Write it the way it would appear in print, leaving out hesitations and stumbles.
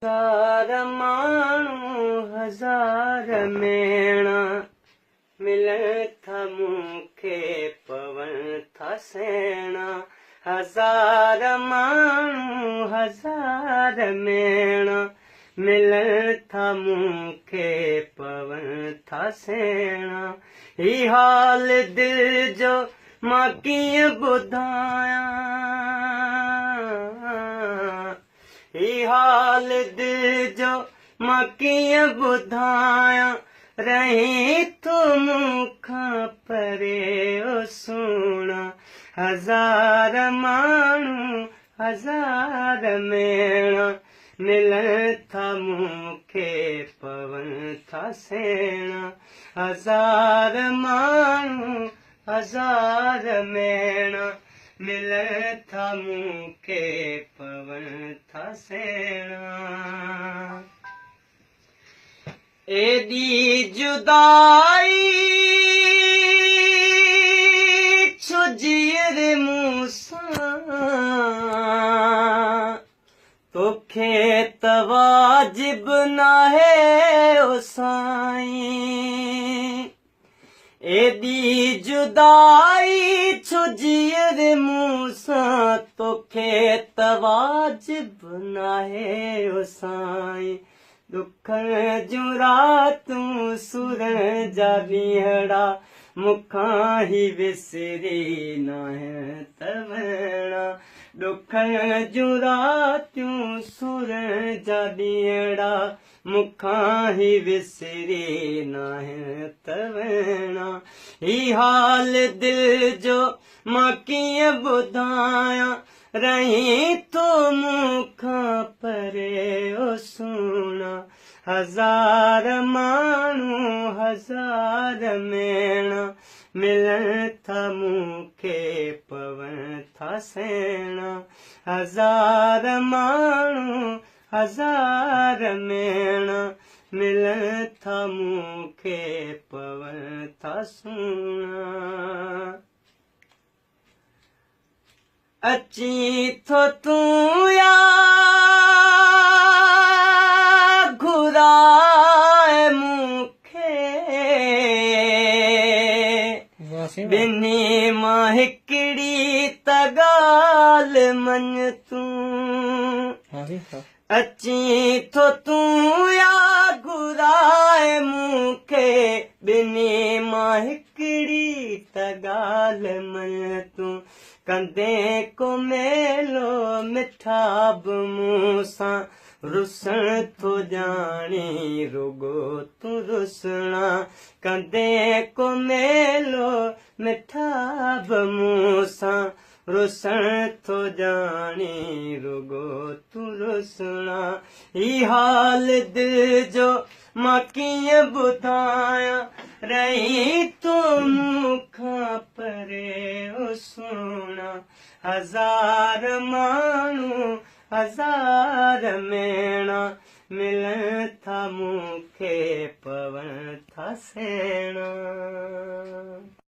हज़ार माण्हू हज़ार मेणा मिलनि था मूंखे पवनि था सेणा। हज़ार माण्हू हज़ार मेणा मिलनि था मूंखे पवनि था सेणा। ही हाल दिल जो मां कीअं ॿुधायां, ही हाल दिल जो मां कीअं ॿुधायां। रही तू मूंखां परे ओ सुहिणा। हज़ार माण्हू हज़ार मेणा मिलनि था मूंखे पवनि था सेणा। हज़ार माण्हू हज़ार मेणा मिलनि था मूंखे पवनि था सेणा। एॾी जुदाई छो जीअर मूंसां, तोखे त वाजिब नाहे ओ साईं। एॾी जुदाई छो जीअर मूंसां, तोखे त वाजिब नाहे ओ साईं। दुखनि जूं रातूं सुरनि जा ॾींहड़ा मूंखां ही विसरी नाहे तवणा। दुखनि जूं रातूं सुरनि जा ॾींहड़ा मूंखां ही विसरी नाहे तवणा। ही हाल दिल जो मां कीअं ॿुधायां। रही तू मूंखां परे ओ सुहिणा। हज़ार माण्हू हज़ार मेणा मिलनि था मूंखे पवनि था सेणा। हज़ार माण्हू हज़ार मेणा मिलनि था मूंखे पवनि था सुहिणा। अची थो तूं या घुराए मूंखे, ॿिन्ही मां हिकिड़ी त ॻाल्हि मञ तूं। अची थो तूं या घुराए मूंखे, ॿिन्ही मां हिकिड़ी त ॻाल्हि मञ तूं। कंदे को मेलो मिठा बि मूंसां, रुसण थो ॼाणी रुगो तूं रुसणा। कंदे को मेलो मिठा बि मूंसां, रुसण थो ॼाणी रुगो तूं रुसणा। ही हाल दिल जो मां कीअं ॿुधायां। रही तू मूंखां परे ओ सुहिणा। हज़ार माण्हू हज़ार मेणा मिलनि था मूंखे पवनि था सेणा।